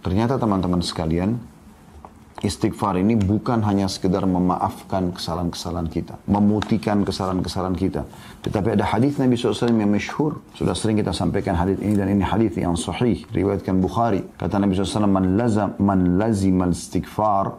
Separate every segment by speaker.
Speaker 1: Ternyata teman-teman sekalian, istighfar ini bukan hanya sekedar memaafkan kesalahan-kesalahan kita, memutihkan kesalahan-kesalahan kita. Tetapi ada hadis Nabi SAW yang masyhur. Sudah sering kita sampaikan hadis ini, dan ini hadis yang sahih, riwayatkan Bukhari. Kata Nabi SAW, man lazima istighfara,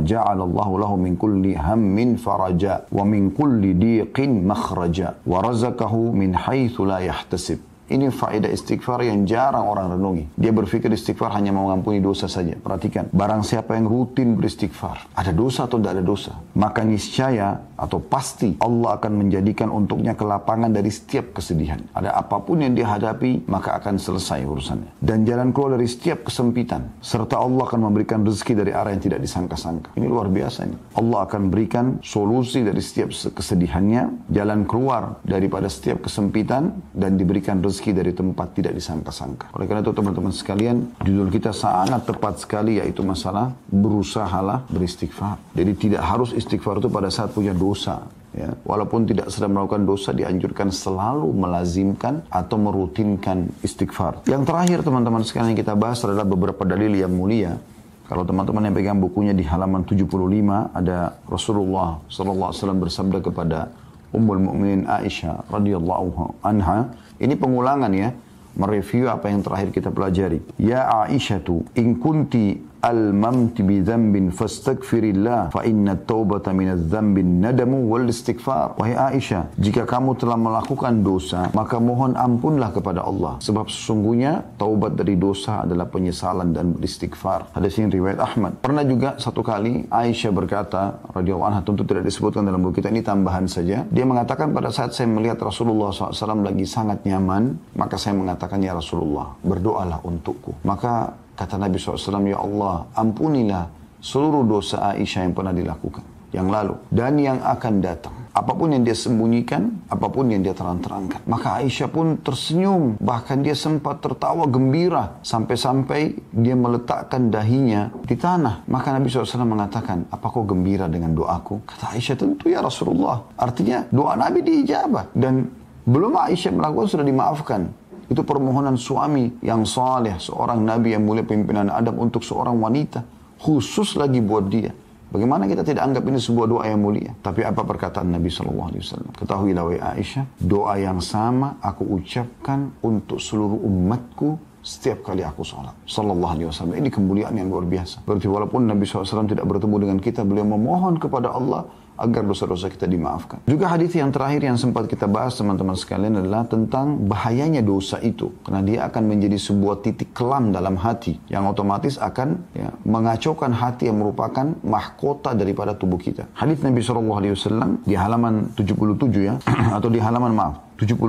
Speaker 1: ja'ala Allahu lahu min kulli hammin faraja, wa min kulli diqin makhraja, wa razaqahu min haitsu la yahtasib. Ini faedah istighfar yang jarang orang renungi. Dia berpikir istighfar hanya mengampuni dosa saja. Perhatikan, barang siapa yang rutin beristighfar, ada dosa atau tidak ada dosa, maka niscaya atau pasti Allah akan menjadikan untuknya kelapangan dari setiap kesedihan. Ada apapun yang dia hadapi, maka akan selesai urusannya. Dan jalan keluar dari setiap kesempitan. Serta Allah akan memberikan rezeki dari arah yang tidak disangka-sangka. Ini luar biasa ini. Allah akan berikan solusi dari setiap kesedihannya, jalan keluar daripada setiap kesempitan, dan diberikan rezeki dari tempat tidak disangka-sangka. Oleh karena itu teman-teman sekalian, judul kita sangat tepat sekali, yaitu masalah berusahalah beristighfar. Jadi tidak harus istighfar itu pada saat punya dosa. Ya, walaupun tidak sedang melakukan dosa, dianjurkan selalu melazimkan atau merutinkan istighfar. Yang terakhir teman-teman sekalian yang kita bahas adalah beberapa dalil yang mulia. Kalau teman-teman yang pegang bukunya di halaman 75, ada Rasulullah SAW bersabda kepada Ummul Mukminin Aisyah radhiyallahu anha. Ini pengulangan ya, mereview apa yang terakhir kita pelajari. Ya Aisyatu, in kunti al-mamti bi dzambin fastaghfirillah fa inna at-taubata min adz-dzambi nadamu wal istighfar. Wahai Aisyah, jika kamu telah melakukan dosa, maka mohon ampunlah kepada Allah, sebab sesungguhnya taubat dari dosa adalah penyesalan dan beristighfar. Hadis ini riwayat Ahmad. Pernah juga satu kali Aisyah berkata radhiyallahu anha, tentu tidak disebutkan dalam buku kita, ini tambahan saja. Dia mengatakan, pada saat saya melihat Rasulullah SAW lagi sangat nyaman, maka saya mengatakan, ya Rasulullah, berdoalah untukku. Maka kata Nabi SAW, ya Allah, ampunilah seluruh dosa Aisyah yang pernah dilakukan, yang lalu dan yang akan datang. Apapun yang dia sembunyikan, apapun yang dia terang-terangkan. Maka Aisyah pun tersenyum, bahkan dia sempat tertawa gembira, sampai-sampai dia meletakkan dahinya di tanah. Maka Nabi SAW mengatakan, apa kau gembira dengan doaku? Kata Aisyah, tentu ya Rasulullah. Artinya doa Nabi diijabah, dan belum Aisyah melakukan sudah dimaafkan. Itu permohonan suami yang saleh, seorang nabi yang mulia, pimpinan Adam untuk seorang wanita, khusus lagi buat dia. Bagaimana kita tidak anggap ini sebuah doa yang mulia? Tapi apa perkataan Nabi SAW? Ketahuilah wahai Aisyah, doa yang sama aku ucapkan untuk seluruh umatku setiap kali aku sholat. Sallallahu alaihi wasallam. Ini kemuliaan yang luar biasa. Berarti walaupun Nabi SAW tidak bertemu dengan kita, beliau memohon kepada Allah agar dosa-dosa kita dimaafkan. Juga hadis yang terakhir yang sempat kita bahas teman-teman sekalian adalah tentang bahayanya dosa itu. Karena dia akan menjadi sebuah titik kelam dalam hati yang otomatis akan mengacaukan hati yang merupakan mahkota daripada tubuh kita. Hadis Nabi SAW di halaman 77 ya, atau di halaman 76.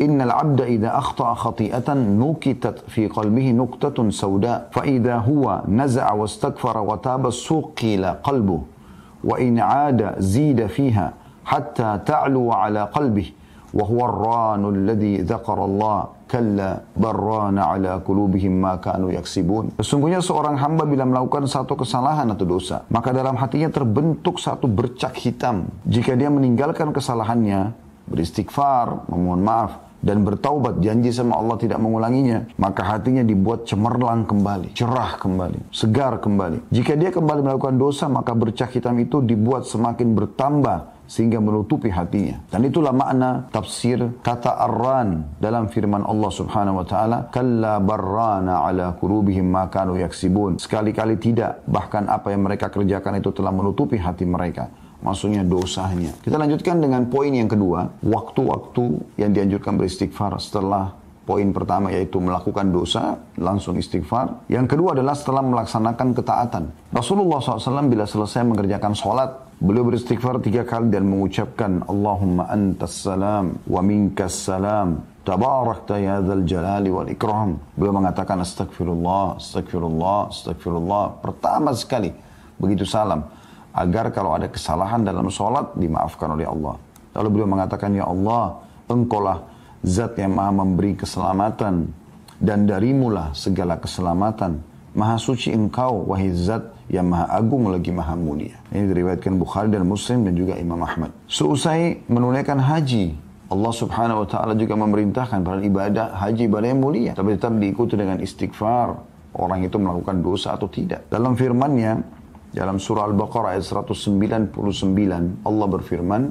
Speaker 1: Innal abda idza akhta'a khati'atan nukitat fi qalbihi nuqtatun sauda fa idza huwa naza'a wastaghfara wa taba suqila qalbuhu wa in 'ada zida fiha hatta ta'lu 'ala qalbihi wa huwa ar-ranu alladhi dzakara Allah kalla barrana 'ala qulubihim ma kanu yaksibun. Sesungguhnya seorang hamba bila melakukan satu kesalahan atau dosa, maka dalam hatinya terbentuk satu bercak hitam. Jika dia meninggalkan kesalahannya, beristighfar, memohon maaf, dan bertaubat, janji sama Allah tidak mengulanginya, maka hatinya dibuat cemerlang kembali, cerah kembali, segar kembali. Jika dia kembali melakukan dosa, maka bercak hitam itu dibuat semakin bertambah sehingga menutupi hatinya. Dan itulah makna tafsir kata arran dalam firman Allah Subhanahu wa taala, kalla barrana ala qulubihim ma kanu yaksibun. Sekali-kali tidak, bahkan apa yang mereka kerjakan itu telah menutupi hati mereka. Maksudnya dosanya. Kita lanjutkan dengan poin yang kedua, waktu-waktu yang dianjurkan beristighfar setelah poin pertama, yaitu melakukan dosa, langsung istighfar. Yang kedua adalah setelah melaksanakan ketaatan. Rasulullah SAW bila selesai mengerjakan sholat, beliau beristighfar 3 kali dan mengucapkan, Allahumma antas salam wa minkas salam, tabarakta ya dzal jalali wal ikram. Beliau mengatakan astagfirullah, astagfirullah, astagfirullah pertama sekali begitu salam, agar kalau ada kesalahan dalam sholat dimaafkan oleh Allah. Lalu beliau mengatakan, ya Allah, engkaulah zat yang maha memberi keselamatan, dan darimulah segala keselamatan. Maha suci engkau, wahai zat yang maha agung lagi maha mulia. Ini diriwayatkan Bukhari dan Muslim dan juga Imam Ahmad. Seusai menunaikan haji, Allah subhanahu wa ta'ala juga memerintahkan pada ibadah haji ibadah yang mulia. Tapi tetap diikuti dengan istighfar. Orang itu melakukan dosa atau tidak. Dalam firman-Nya, dalam surah Al-Baqarah ayat 199, Allah berfirman,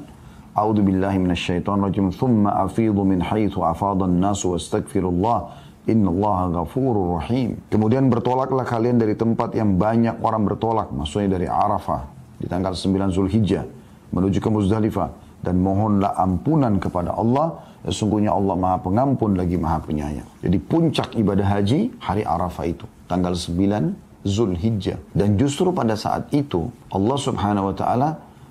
Speaker 1: A'udzu billahi minasyaitonir rajim, "Tsumma afidhu min haitsu afadhan nasu wastaghfirullah, innallaha ghafurur rahim." Kemudian bertolaklah kalian dari tempat yang banyak orang bertolak, maksudnya dari Arafah di tanggal 9 Zulhijjah menuju ke Muzdalifah. Dan mohonlah ampunan kepada Allah. Sesungguhnya Allah Maha Pengampun lagi Maha Penyayang. Jadi puncak ibadah haji hari Arafah itu. Tanggal 9 Zulhijjah. Dan justru pada saat itu Allah Subhanahu Wa Ta'ala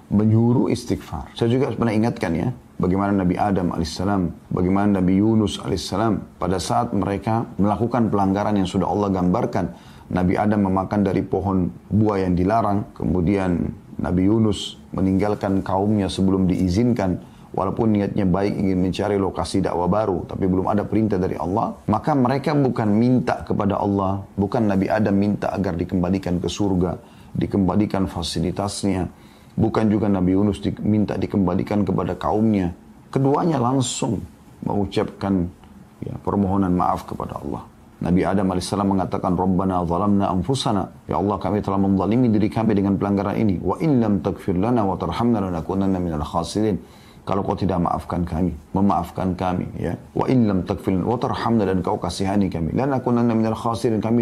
Speaker 1: menyuruh istighfar. Saya juga pernah ingatkan ya. Bagaimana Nabi Adam alaihissalam. Bagaimana Nabi Yunus alaihissalam. Pada saat mereka melakukan pelanggaran yang sudah Allah gambarkan. Nabi Adam memakan dari pohon buah yang dilarang. Kemudian Nabi Yunus meninggalkan kaumnya sebelum diizinkan, walaupun niatnya baik ingin mencari lokasi dakwah baru, tapi belum ada perintah dari Allah. Maka mereka bukan minta kepada Allah, bukan Nabi Adam minta agar dikembalikan ke surga, dikembalikan fasilitasnya, bukan juga Nabi Yunus minta dikembalikan kepada kaumnya. Keduanya langsung mengucapkan permohonan maaf kepada Allah. Nabi Adam AS mengatakan, Rabbana zalamna anfusana. Ya Allah, kami telah menzalimi diri kami dengan pelanggaran ini. Wa in lam taghfir lana wa tarhamna lanakunanna minal khasirin. Kalau kau tidak memaafkan kami, ya. Wa in lam taghfir wa tarhamna, dan kau kasihani kami, lanakunanna minal khasirin, kami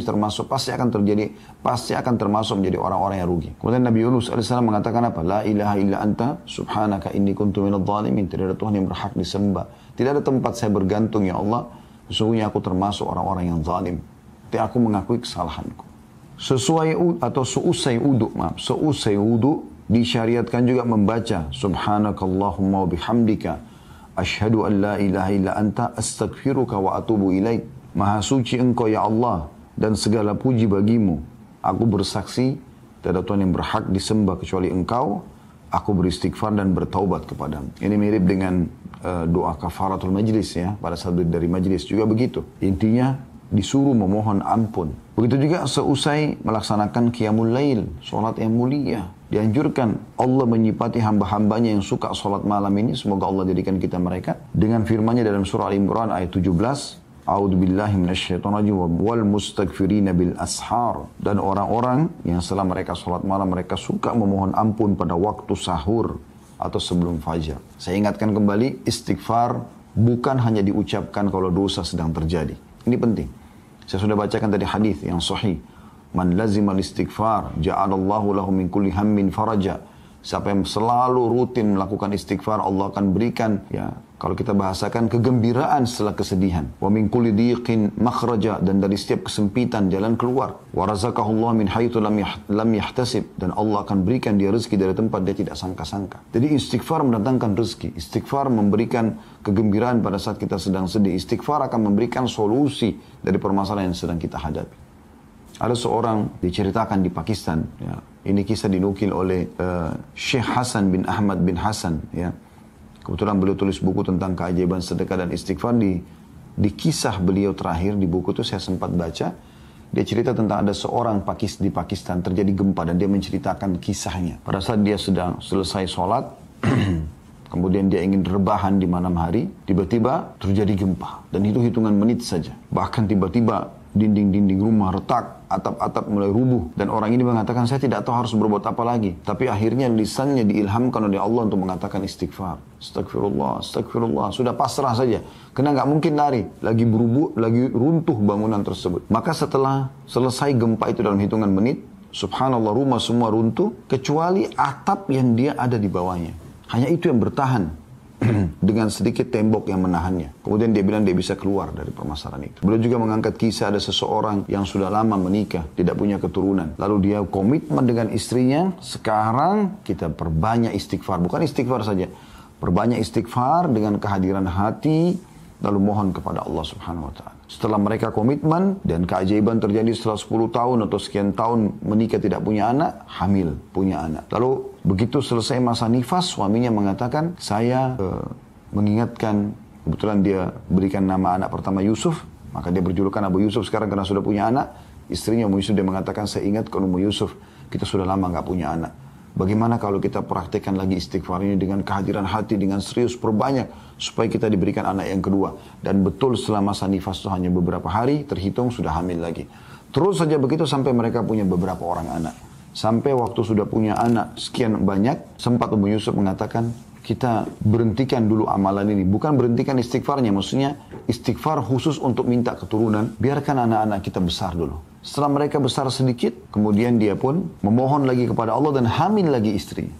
Speaker 1: pasti akan termasuk menjadi orang-orang yang rugi. Kemudian Nabi Yunus AS mengatakan apa? La ilaha illa anta subhanaka inni kuntu minadh dhalimin. Tidak ada Tuhan yang berhak disembah. Tidak ada tempat saya bergantung, ya Allah. Sesungguhnya aku termasuk orang-orang yang zalim. Tapi aku mengakui kesalahanku. Seusai wudu disyariatkan juga membaca Subhanakallahumma wa bihamdika asyhadu an la ilaha illa anta astaghfiruka wa atubu ilaik. Maha suci engkau ya Allah dan segala puji bagimu. Aku bersaksi tidak ada Tuhan yang berhak disembah kecuali engkau. Aku beristighfar dan bertaubat kepadamu. Ini mirip dengan doa kafaratul majlis ya. Pada saat dari majlis juga begitu. Intinya disuruh memohon ampun. Begitu juga seusai melaksanakan qiyamul lail, sholat yang mulia. Dianjurkan Allah menyifati hamba-hambanya yang suka sholat malam ini. Semoga Allah jadikan kita mereka. Dengan firman-Nya dalam surah Al-Imran ayat 17. A'udzu billahi minasyaitonir rajim wal mustaghfirina bil ashar. Dan orang-orang yang setelah mereka sholat malam, mereka suka memohon ampun pada waktu sahur atau sebelum fajar. Saya ingatkan kembali, istighfar bukan hanya diucapkan kalau dosa sedang terjadi. Ini penting. Saya sudah bacakan tadi hadis yang sahih. Man lazimal istighfar, ja'alallahu lahu min kulli hammin faraja. Siapa yang selalu rutin melakukan istighfar, Allah akan berikan, ya, kalau kita bahasakan, kegembiraan setelah kesedihan. Wa min kulli dhiqin makhraja, dan dari setiap kesempitan jalan keluar. Wa razaqahullah min haitsu lam yahtasib, dan Allah akan berikan dia rezeki dari tempat dia tidak sangka-sangka. Jadi istighfar mendatangkan rezeki. Istighfar memberikan kegembiraan pada saat kita sedang sedih. Istighfar akan memberikan solusi dari permasalahan yang sedang kita hadapi. Ada seorang diceritakan di Pakistan, ya. Ini kisah dinukil oleh Syekh Hasan bin Ahmad bin Hasan, ya. Kebetulan beliau tulis buku tentang keajaiban sedekah dan istighfar. Di kisah beliau terakhir di buku itu saya sempat baca. Dia cerita tentang ada seorang di Pakistan terjadi gempa, dan dia menceritakan kisahnya. Pada saat dia sedang selesai sholat, kemudian dia ingin rebahan di malam hari, tiba-tiba terjadi gempa. Dan itu hitungan menit saja. Bahkan tiba-tiba dinding-dinding rumah retak, atap-atap mulai rubuh. Dan orang ini mengatakan, saya tidak tahu harus berbuat apa lagi. Tapi akhirnya lisannya diilhamkan oleh Allah untuk mengatakan istighfar. Astagfirullah, astagfirullah. Sudah pasrah saja. Karena nggak mungkin lari. Lagi berubuh, lagi runtuh bangunan tersebut. Maka setelah selesai gempa itu dalam hitungan menit, subhanallah, rumah semua runtuh, kecuali atap yang dia ada di bawahnya. Hanya itu yang bertahan. Dengan sedikit tembok yang menahannya. Kemudian dia bilang dia bisa keluar dari permasalahan itu. Beliau juga mengangkat kisah ada seseorang yang sudah lama menikah, tidak punya keturunan. Lalu dia komitmen dengan istrinya, sekarang kita perbanyak istighfar. Bukan istighfar saja, perbanyak istighfar dengan kehadiran hati, lalu mohon kepada Allah Subhanahu wa Ta'ala. Setelah mereka komitmen dan keajaiban terjadi setelah 10 tahun atau sekian tahun menikah tidak punya anak, hamil, punya anak. Lalu begitu selesai masa nifas, suaminya mengatakan, saya mengingatkan, kebetulan dia berikan nama anak pertama Yusuf, maka dia berjulukan Abu Yusuf sekarang karena sudah punya anak. Istrinya Ummu Yusuf, dia mengatakan, saya ingatkan Ummu Yusuf, kita sudah lama nggak punya anak. Bagaimana kalau kita praktekkan lagi istighfar ini dengan kehadiran hati, dengan serius, perbanyak, supaya kita diberikan anak yang kedua. Dan betul setelah masa nifas itu hanya beberapa hari, terhitung sudah hamil lagi. Terus saja begitu sampai mereka punya beberapa orang anak. Sampai waktu sudah punya anak sekian banyak, sempat Ummu Yusuf mengatakan, kita berhentikan dulu amalan ini. Bukan berhentikan istighfarnya, maksudnya istighfar khusus untuk minta keturunan. Biarkan anak-anak kita besar dulu. Setelah mereka besar sedikit, kemudian dia pun memohon lagi kepada Allah dan hamil lagi istri.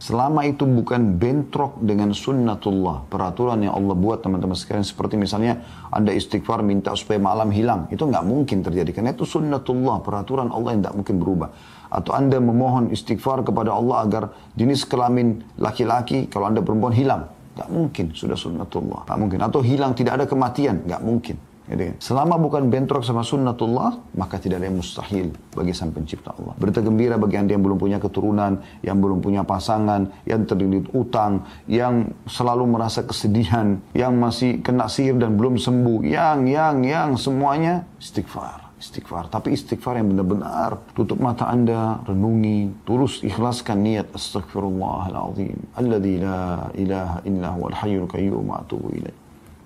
Speaker 1: Selama itu bukan bentrok dengan sunnatullah, peraturan yang Allah buat teman-teman sekalian. Seperti misalnya Anda istighfar minta supaya malam hilang. Itu nggak mungkin terjadi, karena itu sunnatullah, peraturan Allah yang tidak mungkin berubah. Atau Anda memohon istighfar kepada Allah agar jenis kelamin laki-laki, kalau Anda perempuan hilang. Nggak mungkin, sudah sunnatullah. Nggak mungkin. Atau hilang, tidak ada kematian. Nggak mungkin. Jadi, selama bukan bentrok sama sunnatullah, maka tidak ada yang mustahil bagi sang pencipta Allah. Berita gembira bagi Anda yang belum punya keturunan, yang belum punya pasangan, yang terlilit utang, yang selalu merasa kesedihan, yang masih kena sihir dan belum sembuh, yang semuanya istighfar. Istighfar, tapi istighfar yang benar-benar tutup mata Anda, renungi, terus ikhlaskan niat astaghfirullahaladzim alladzi la ilaha illa huwal hayyul qayyum wa atubu ilaih.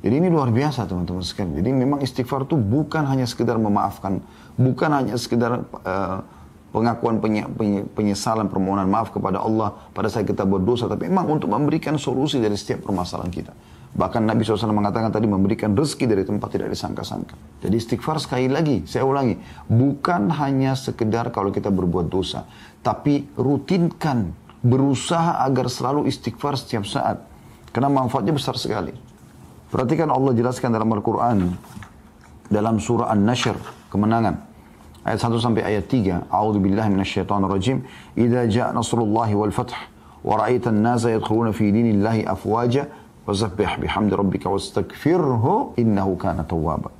Speaker 1: Jadi ini luar biasa teman-teman sekalian. Jadi memang istighfar itu bukan hanya sekedar memaafkan, bukan hanya sekedar pengakuan penyesalan, permohonan maaf kepada Allah pada saat kita berdosa, tapi memang untuk memberikan solusi dari setiap permasalahan kita. Bahkan Nabi SAW mengatakan tadi memberikan rezeki dari tempat tidak disangka-sangka. Jadi istighfar sekali lagi, saya ulangi, bukan hanya sekedar kalau kita berbuat dosa, tapi rutinkan, berusaha agar selalu istighfar setiap saat. Karena manfaatnya besar sekali. Perhatikan Allah jelaskan dalam Al-Quran, dalam surah An-Nashr, kemenangan. Ayat 1 sampai ayat 3. A'udzubillahi minasyaitonirrajim. Idza ja'a nasrullahi wal fath wa ra'aitan nasa yadkhuluna fi dinillahi afwaja wasabbih bihamdi rabbika wastaghfirhu innahu kana tawwaba.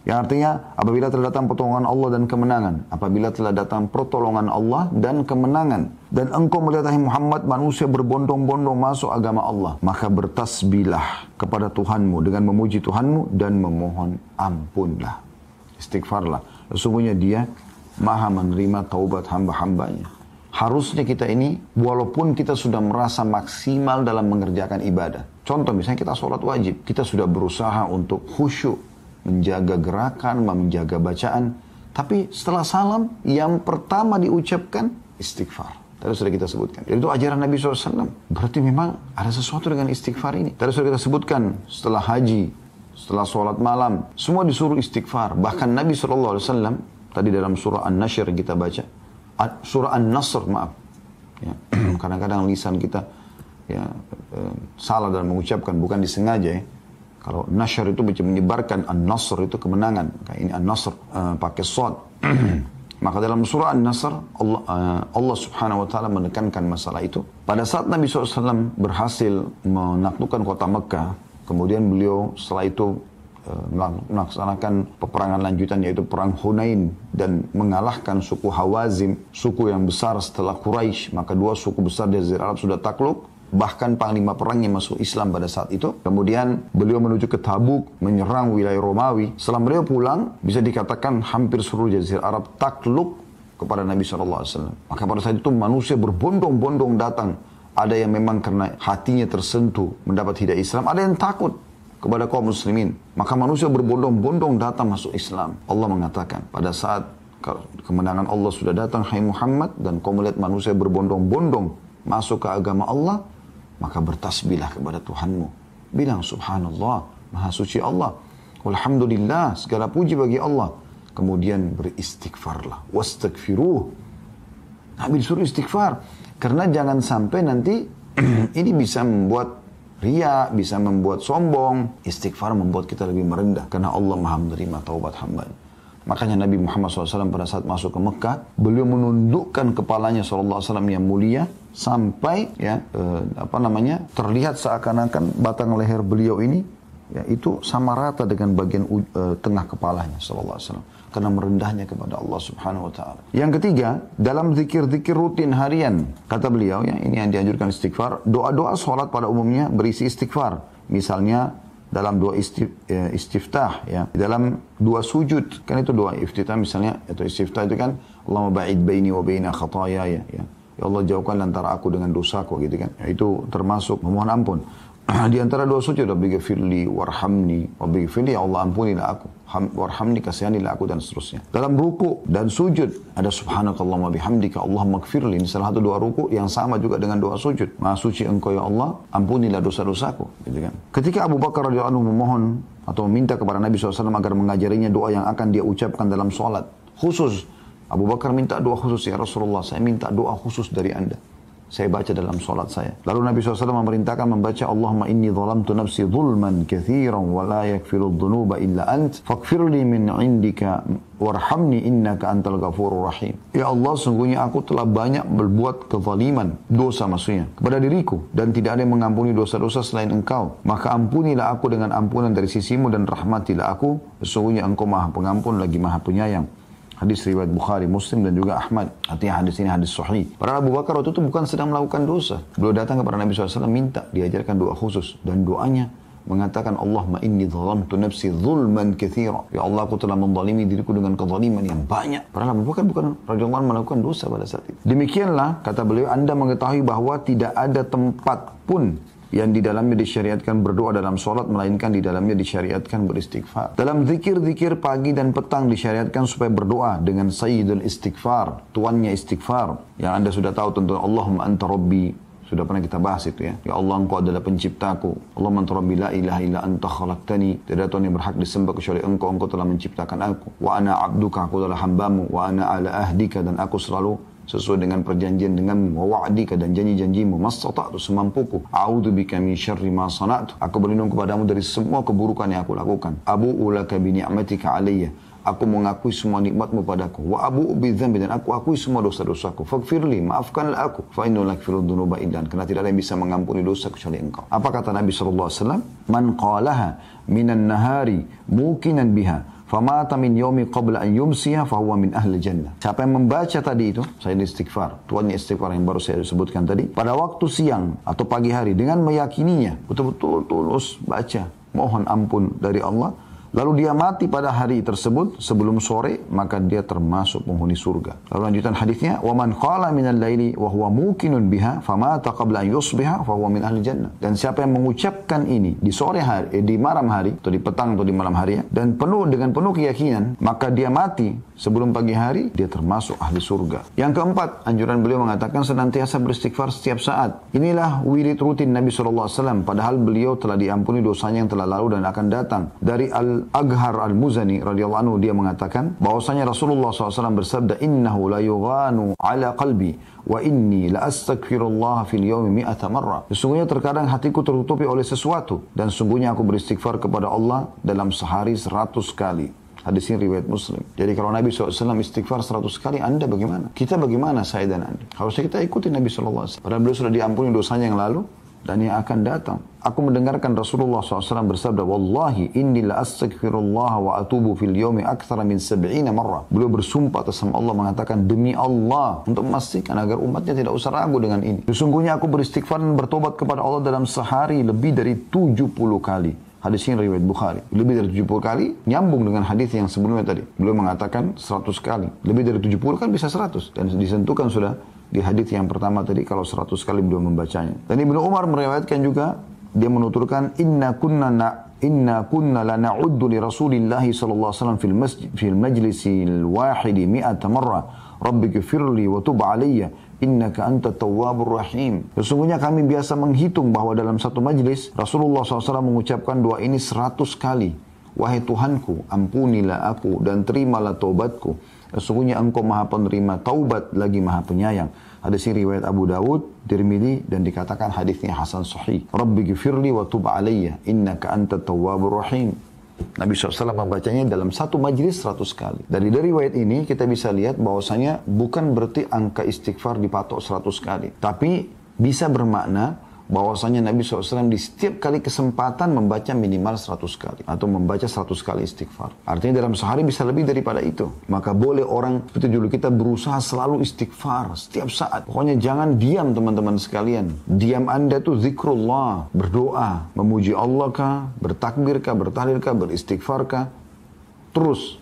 Speaker 1: Yang artinya apabila telah datang pertolongan Allah dan kemenangan, apabila telah datang pertolongan Allah dan kemenangan, dan engkau melihat hai Muhammad manusia berbondong-bondong masuk agama Allah, maka bertasbihlah kepada Tuhanmu dengan memuji Tuhanmu dan memohon ampunlah. Istighfarlah. Sesungguhnya Dia Maha menerima taubat hamba-hambanya. Harusnya kita ini, walaupun kita sudah merasa maksimal dalam mengerjakan ibadah. Contoh misalnya kita sholat wajib. Kita sudah berusaha untuk khusyuk, menjaga gerakan, menjaga bacaan. Tapi setelah salam, yang pertama diucapkan istighfar. Tadi sudah kita sebutkan. Jadi itu ajaran Nabi SAW. Berarti memang ada sesuatu dengan istighfar ini. Tadi sudah kita sebutkan setelah haji, setelah sholat malam. Semua disuruh istighfar. Bahkan Nabi SAW, tadi dalam surah An-Nashr kita baca. Surah An-Nasr, maaf. Ya, kadang-kadang lisan kita salah dalam mengucapkan, bukan disengaja ya. Kalau Nashr itu menyebarkan, An-Nasr itu kemenangan. Kayak ini An-Nasr pakai shad. Maka dalam surah An-Nasr Allah subhanahu wa ta'ala menekankan masalah itu. Pada saat Nabi SAW berhasil menaklukkan kota Mekah, kemudian beliau setelah itu melaksanakan peperangan lanjutan yaitu perang Hunain dan mengalahkan suku Hawazim, suku yang besar setelah Quraisy. Maka dua suku besar di Jazirah Arab sudah takluk, bahkan panglima perangnya masuk Islam pada saat itu. Kemudian beliau menuju ke Tabuk, menyerang wilayah Romawi. Setelah beliau pulang, bisa dikatakan hampir seluruh Jazirah Arab takluk kepada Nabi SAW. Maka pada saat itu manusia berbondong-bondong datang. Ada yang memang karena hatinya tersentuh mendapat hidayah Islam, ada yang takut kepada kaum muslimin. Maka manusia berbondong-bondong datang masuk Islam. Allah mengatakan, pada saat kemenangan Allah sudah datang, hai Muhammad, dan kau melihat manusia berbondong-bondong masuk ke agama Allah, maka bertasbihlah kepada Tuhanmu. Bilang subhanallah, maha suci Allah. Walhamdulillah, segala puji bagi Allah. Kemudian beristighfarlah. Wastaghfiruh. Nabi disuruh istighfar. Karena jangan sampai nanti ini bisa membuat riya, bisa membuat sombong. Istighfar membuat kita lebih merendah. Karena Allah maha menerima taubat hamba. Makanya Nabi Muhammad SAW pada saat masuk ke Mekah, beliau menundukkan kepalanya SAW yang mulia sampai terlihat seakan-akan batang leher beliau ini itu sama rata dengan bagian tengah kepalanya SAW. Karena merendahnya kepada Allah Subhanahu Wa Taala. Yang ketiga, dalam zikir-zikir rutin harian, kata beliau, ini yang dianjurkan istighfar. Doa-doa sholat pada umumnya berisi istighfar. Misalnya dalam doa istiftah, dalam doa sujud, kan itu doa istiftah misalnya, atau istiftah itu kan Allahumma ba'id baini wa baina khataaya, ya Ya Allah jauhkan antara aku dengan dosaku gitu kan. Itu termasuk memohon ampun. Di antara doa sujud, Rabbighfirli warhamni, Rabbighfirli, ya Allah ampunilah aku, warhamni, kasihanilah aku, dan seterusnya. Dalam ruku dan sujud ada subhanakallahumma bihamdika Allahumma gfirli. Ini salah satu doa ruku yang sama juga dengan doa sujud. Maha suci engkau ya Allah, ampunilah dosa-dosaku, gitu kan. Ketika Abu Bakar radhiyallahu anhu memohon atau meminta kepada Nabi SAW agar mengajarinya doa yang akan dia ucapkan dalam sholat khusus, Abu Bakar minta doa khusus, ya Rasulullah, saya minta doa khusus dari Anda. Saya baca dalam solat saya. Lalu Nabi SAW memerintahkan membaca Allahumma inni zalamtu nafsi zulman kathiran wa la yakfiru dhunuba illa ant faghfirli min indika warhamni innaka antal ghafurur rahim. Ya Allah, sungguhnya aku telah banyak berbuat kezaliman, dosa maksudnya, kepada diriku, dan tidak ada yang mengampuni dosa-dosa selain Engkau. Maka ampunilah aku dengan ampunan dari sisimu dan rahmatilah aku. Sesungguhnya Engkau Maha Pengampun lagi Maha Penyayang. Hadis riwayat Bukhari, Muslim, dan juga Ahmad. Artinya hadis ini hadis sahih. Padahal Abu Bakar waktu itu bukan sedang melakukan dosa. Beliau datang kepada Nabi SAW minta diajarkan doa khusus. Dan doanya mengatakan Allahumma inni zalamtu nafsi zulman katsira. Ya Allah, aku telah menzalimi diriku dengan kezaliman yang banyak. Padahal Abu Bakar bukan radhiyallahu anhu melakukan dosa pada saat itu. Demikianlah kata beliau, Anda mengetahui bahwa tidak ada tempat pun yang di dalamnya disyariatkan berdoa dalam solat, melainkan di dalamnya disyariatkan beristighfar. Dalam zikir-zikir pagi dan petang disyariatkan supaya berdoa dengan sayyidul istighfar, tuannya istighfar. Yang Anda sudah tahu tentu, Allahumma anta rabbi. Sudah pernah kita bahas itu ya. Ya Allah, Engkau adalah penciptaku. Allahumma anta rabbi la ilaha illa anta khalaqtani. Tidak ada Tuhan yang berhak disembah kecuali Engkau. Engkau telah menciptakan aku. Wa ana abduka, aku adalah hambamu. Wa ana ala ahdika, dan aku selalu sesuai dengan perjanjian denganmu, wa wa'dika, dan janji-janjimu, mastata'tu, semampuku, a'udzubika min syarri ma sana'tu, aku berlindung kepadamu dari semua keburukan yang aku lakukan, abu'u laka bi ni'matika alayya, aku mengakui semua nikmatmu padaku, wa abu'u bi dzambi, dan aku akui semua dosa-dosaku, faghfirli, maafkanlah aku, fa innahu la yaghfiru dzunuba illa anta, karena tidak ada yang bisa mengampuni dosa kecuali Engkau. Apa kata Nabi SAW? Man qalaha minan nahari muqinan biha famata min yaumi qabla an yumsiha fahuwa min ahli jannah. Siapa yang membaca tadi itu, saya istighfar, tuannya istighfar yang baru saya sebutkan tadi, pada waktu siang atau pagi hari dengan meyakininya, betul-betul tulus baca, mohon ampun dari Allah, lalu dia mati pada hari tersebut sebelum sore, maka dia termasuk penghuni surga. Lalu lanjutan hadisnya, wa man qala minal laili wa huwa muqinun biha famata qabla an yusbiha fahuwa min ahli jannah. Dan siapa yang mengucapkan ini di sore hari, di malam hari atau di petang atau di malam hari ya, dan dengan penuh keyakinan, maka dia mati sebelum pagi hari, dia termasuk ahli surga. Yang keempat, anjuran beliau mengatakan senantiasa beristighfar setiap saat. Inilah wirid rutin Nabi SAW, padahal beliau telah diampuni dosanya yang telah lalu dan akan datang. Dari Aghar al-Muzani radhiyallahu anhu, dia mengatakan bahwasanya Rasulullah SAW bersabda, innahu la yughanu ala qalbi wa inni la astaghfirullah fil yawmi 100 marrah. Sesungguhnya terkadang hatiku tertutupi oleh sesuatu, dan sungguhnya aku beristighfar kepada Allah dalam sehari 100 kali. Hadis ini riwayat Muslim. Jadi kalau Nabi SAW istighfar 100 kali, Anda bagaimana? Kita bagaimana, saya dan Anda? Harusnya kita ikuti Nabi SAW. Padahal beliau sudah diampuni dosanya yang lalu dan yang akan datang. Aku mendengarkan Rasulullah SAW bersabda, Wallahi inni la astaghfirullah wa atubu fil yawmi akthara min 70 marrah. Beliau bersumpah atas nama Allah mengatakan, demi Allah, untuk memastikan agar umatnya tidak usah ragu dengan ini. Sesungguhnya aku beristighfar dan bertobat kepada Allah dalam sehari lebih dari 70 kali. Hadis ini riwayat Bukhari. Lebih dari 70 kali, nyambung dengan hadis yang sebelumnya tadi. Beliau mengatakan 100 kali. Lebih dari 70 kan bisa 100. Dan disentuhkan sudah di hadis yang pertama tadi kalau 100 kali beliau membacanya. Dan Ibnu Umar meriwayatkan juga, dia menuturkan inna kunna la na'uddu li Rasulillah sallallahu alaihi wasallam fil majlisil wahidi 100 marrah rabbighfirli wa tub alayya innaka antat tawwabur rahim. Sesungguhnya kami biasa menghitung bahwa dalam satu majlis Rasulullah SAW mengucapkan doa ini 100 kali. Wahai Tuhanku, ampunilah aku dan terimalah taubatku. Sesungguhnya Engkau Maha Penerima taubat lagi Maha Penyayang. Hadis ini riwayat Abu Dawud, Tirmidzi, dan dikatakan hadisnya hasan sahih. Rabbighfirli wa tub alayya innaka antat tawwabur rahim. Nabi SAW membacanya dalam satu majlis 100 kali. Dari riwayat ini kita bisa lihat bahwasanya bukan berarti angka istighfar dipatok 100 kali. Tapi bisa bermakna bahwasanya Nabi SAW di setiap kali kesempatan membaca minimal 100 kali. Atau membaca 100 kali istighfar. Artinya dalam sehari bisa lebih daripada itu. Maka boleh orang, seperti dulu kita berusaha selalu istighfar setiap saat. Pokoknya jangan diam teman-teman sekalian. Diam Anda itu zikrullah, berdoa, memuji Allah kah, bertakbir kah, bertahlil kah, beristighfar kah. Terus